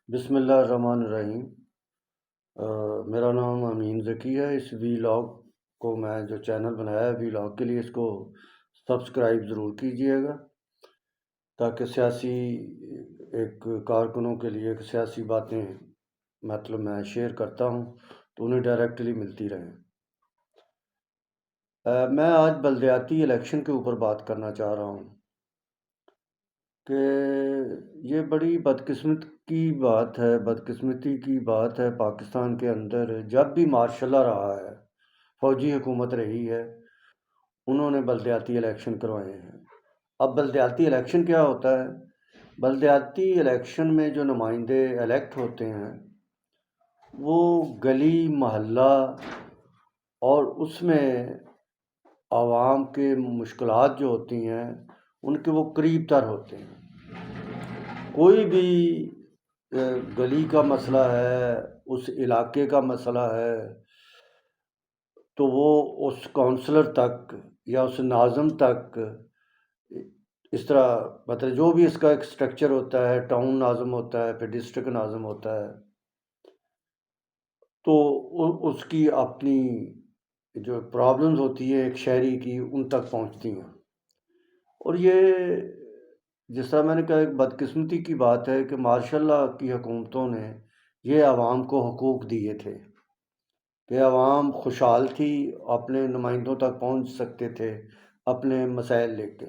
بسم اللہ الرحمن الرحیم۔ میرا نام امین ذکی ہے۔ اس وی لاگ کو میں جو چینل بنایا ہے وی لاگ کے لیے، اس کو سبسکرائب ضرور کیجئے گا تاکہ سیاسی ایک کارکنوں کے لیے سیاسی باتیں مطلب میں شیئر کرتا ہوں تو انہیں ڈائریکٹلی ملتی رہیں۔ میں آج بلدیاتی الیکشن کے اوپر بات کرنا چاہ رہا ہوں کہ یہ بڑی بدقسمتی کی بات ہے پاکستان کے اندر۔ جب بھی مارشل لا رہا ہے، فوجی حکومت رہی ہے، انہوں نے بلدیاتی الیکشن کروائے ہیں۔ اب بلدیاتی الیکشن کیا ہوتا ہے؟ بلدیاتی الیکشن میں جو نمائندے الیکٹ ہوتے ہیں وہ گلی محلہ اور اس میں عوام کے مشکلات جو ہوتی ہیں ان کے وہ قریب تر ہوتے ہیں۔ کوئی بھی گلی کا مسئلہ ہے، اس علاقے کا مسئلہ ہے، تو وہ اس کونسلر تک یا اس ناظم تک، اس طرح مطلب جو بھی اس کا ایک سٹرکچر ہوتا ہے، ٹاؤن ناظم ہوتا ہے، پھر ڈسٹرکٹ ناظم ہوتا ہے، تو اس کی اپنی جو پرابلمز ہوتی ہے ایک شہری کی، ان تک پہنچتی ہیں۔ اور یہ جس طرح میں نے کہا ایک بدقسمتی کی بات ہے کہ ماشاء اللہ کی حکومتوں نے یہ عوام کو حقوق دیے تھے کہ عوام خوشحال تھی، اپنے نمائندوں تک پہنچ سکتے تھے اپنے مسائل لے کے۔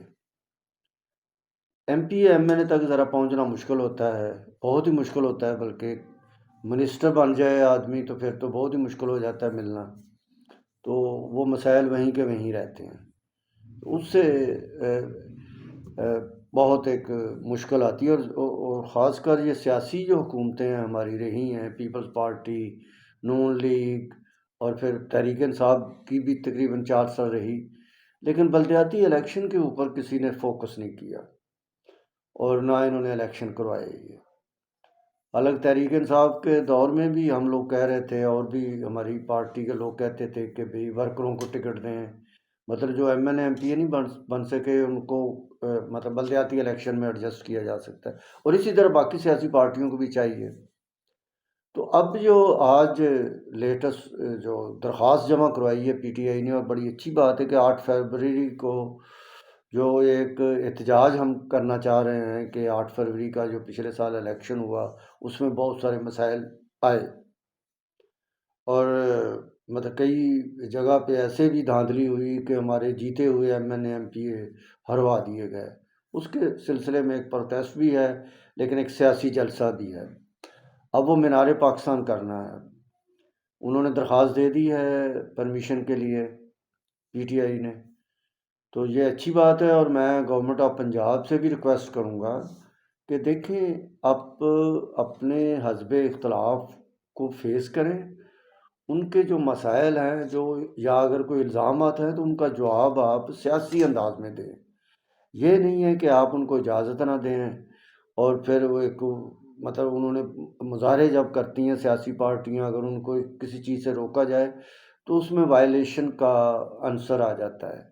ایم این اے تک ذرا پہنچنا مشکل ہوتا ہے، بہت ہی مشکل ہوتا ہے، بلکہ منسٹر بن جائے آدمی تو پھر تو بہت ہی مشکل ہو جاتا ہے ملنا، تو وہ مسائل وہیں کے وہیں رہتے ہیں۔ اس سے بہت ایک مشکل آتی ہے، اور خاص کر یہ سیاسی جو حکومتیں ہماری رہی ہیں، پیپلز پارٹی، نون لیگ اور پھر تحریک انصاف کی بھی تقریباً 4 سال رہی، لیکن بلدیاتی الیکشن کے اوپر کسی نے فوکس نہیں کیا اور نہ انہوں نے الیکشن کروائے۔ الگ تحریک انصاف کے دور میں بھی ہم لوگ کہہ رہے تھے، اور بھی ہماری پارٹی کے لوگ کہتے تھے کہ بھئی ورکروں کو ٹکٹ دیں، مطلب جو ایم پی نہیں بن سکے ان کو مطلب بلدیاتی الیکشن میں ایڈجسٹ کیا جا سکتا ہے، اور اسی طرح باقی سیاسی پارٹیوں کو بھی چاہیے۔ تو اب جو آج لیٹسٹ جو درخواست جمع کروائی ہے پی ٹی آئی نے، اور بڑی اچھی بات ہے کہ 8 فروری کو جو ایک احتجاج ہم کرنا چاہ رہے ہیں کہ 8 فروری کا جو پچھلے سال الیکشن ہوا اس میں بہت سارے مسائل آئے، اور مطلب کئی جگہ پہ ایسے بھی دھاندلی ہوئی کہ ہمارے جیتے ہوئے ایم پی ہروا دیے گئے۔ اس کے سلسلے میں ایک پروٹیسٹ بھی ہے، لیکن ایک سیاسی جلسہ بھی ہے۔ اب وہ مینار پاکستان کرنا ہے، انہوں نے درخواست دے دی ہے پرمیشن کے لیے پی ٹی آئی نے، تو یہ اچھی بات ہے۔ اور میں گورنمنٹ آف پنجاب سے بھی ریکویسٹ کروں گا کہ دیکھیں آپ اپنے حزب اختلاف کو فیس کریں، ان کے جو مسائل ہیں یا اگر کوئی الزامات ہیں تو ان کا جواب آپ سیاسی انداز میں دیں۔ یہ نہیں ہے کہ آپ ان کو اجازت نہ دیں اور پھر وہ ایک مطلب انہوں نے مظاہرے جب کرتی ہیں سیاسی پارٹیاں، اگر ان کو کسی چیز سے روکا جائے تو اس میں وائلیشن کا عنصر آ جاتا ہے،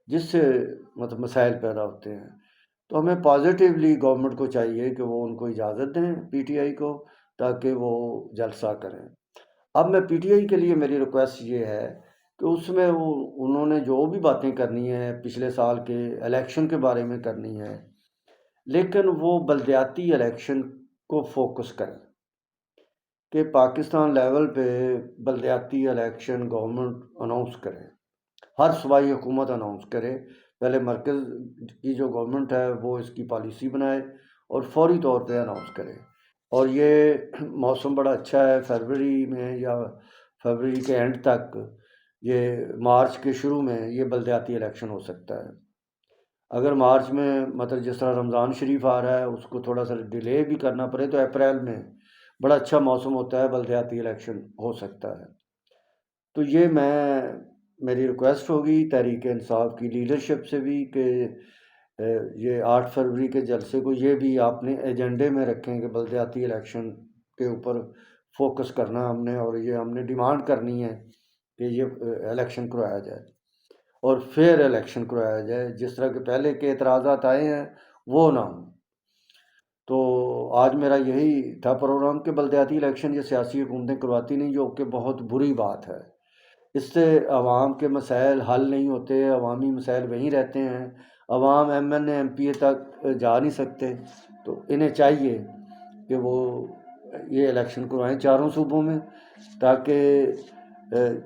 جس سے مطلب مسائل پیدا ہوتے ہیں۔ تو ہمیں پازیٹیولی گورنمنٹ کو چاہیے کہ وہ ان کو اجازت دیں پی ٹی آئی کو، تاکہ وہ جلسہ کریں۔ اب میں پی ٹی آئی کے لیے میری ریکویسٹ یہ ہے کہ اس میں انہوں نے جو بھی باتیں کرنی ہیں پچھلے سال کے الیکشن کے بارے میں کرنی ہے، لیکن وہ بلدیاتی الیکشن کو فوکس کریں کہ پاکستان لیول پہ بلدیاتی الیکشن گورنمنٹ اناؤنس کرے، ہر صوبائی حکومت اناؤنس کرے، پہلے مرکز کی جو گورنمنٹ ہے وہ اس کی پالیسی بنائے اور فوری طور پہ اناؤنس کرے۔ اور یہ موسم بڑا اچھا ہے، فروری میں یا فروری کے اینڈ تک، یہ مارچ کے شروع میں یہ بلدیاتی الیکشن ہو سکتا ہے۔ اگر مارچ میں مطلب جس طرح رمضان شریف آ رہا ہے اس کو تھوڑا سا ڈیلے بھی کرنا پڑے تو اپریل میں بڑا اچھا موسم ہوتا ہے، بلدیاتی الیکشن ہو سکتا ہے۔ تو یہ میری ریکویسٹ ہوگی تحریک انصاف کی لیڈرشپ سے بھی کہ یہ 8 فروری کے جلسے کو یہ بھی آپ نے ایجنڈے میں رکھیں کہ بلدیاتی الیکشن کے اوپر فوکس کرنا ہم نے، اور یہ ہم نے ڈیمانڈ کرنی ہے کہ یہ الیکشن کروایا جائے اور فیئر الیکشن کروایا جائے، جس طرح کے پہلے کے اعتراضات آئے ہیں وہ نہ ہوں۔ تو آج میرا یہی تھا پروگرام کہ بلدیاتی الیکشن یہ سیاسی حکومتیں کرواتی نہیں، جو کہ بہت بری بات ہے۔ اس سے عوام کے مسائل حل نہیں ہوتے، عوامی مسائل وہیں رہتے ہیں، عوام M N A M P A تک جا نہیں سکتے۔ تو انہیں چاہیے کہ وہ یہ الیکشن کروائیں چاروں صوبوں میں، تاکہ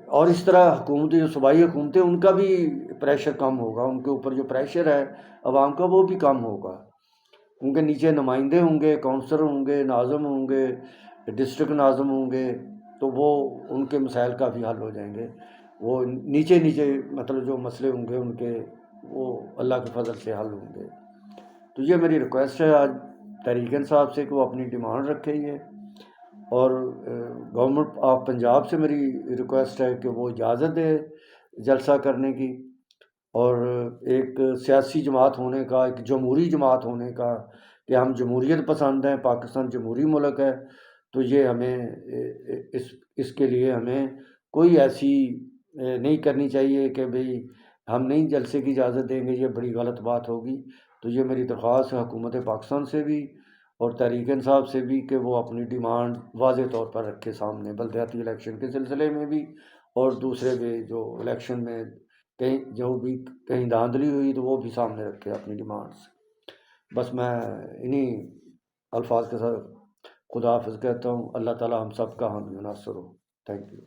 اور اس طرح حکومتی جو صوبائی حکومتیں ان کا بھی پریشر کم ہوگا، ان کے اوپر جو پریشر ہے عوام کا وہ بھی کم ہوگا۔ ان کے نیچے نمائندے ہوں گے، کونسلر ہوں گے، ناظم ہوں گے، ڈسٹرکٹ ناظم ہوں گے، تو وہ ان کے مسائل کافی حل ہو جائیں گے۔ وہ نیچے مطلب جو مسئلے ہوں گے ان کے، وہ اللہ کے فضل سے حل ہوں گے۔ تو یہ میری ریکویسٹ ہے آج تحریک انصاف سے کہ وہ اپنی ڈیمانڈ رکھے یہ، اور گورنمنٹ آف پنجاب سے میری ریکویسٹ ہے کہ وہ اجازت دے جلسہ کرنے کی، اور ایک سیاسی جماعت ہونے کا، ایک جمہوری جماعت ہونے کا، کہ ہم جمہوریت پسند ہیں، پاکستان جمہوری ملک ہے، تو یہ ہمیں اس کے لیے ہمیں کوئی ایسی نہیں کرنی چاہیے کہ بھئی ہم نہیں جلسے کی اجازت دیں گے، یہ بڑی غلط بات ہوگی۔ تو یہ میری درخواست ہے حکومت پاکستان سے بھی اور تحریک انصاف سے بھی کہ وہ اپنی ڈیمانڈ واضح طور پر رکھے سامنے، بلدیاتی الیکشن کے سلسلے میں بھی، اور دوسرے بھی جو الیکشن میں کہیں جو بھی کہیں دھاندلی ہوئی تو وہ بھی سامنے رکھے اپنی ڈیمانڈس۔ بس میں انہی الفاظ کے ساتھ خدا حافظ کہتا ہوں۔ اللہ تعالیٰ ہم سب کا حامی و ناصر ہو۔ Thank you.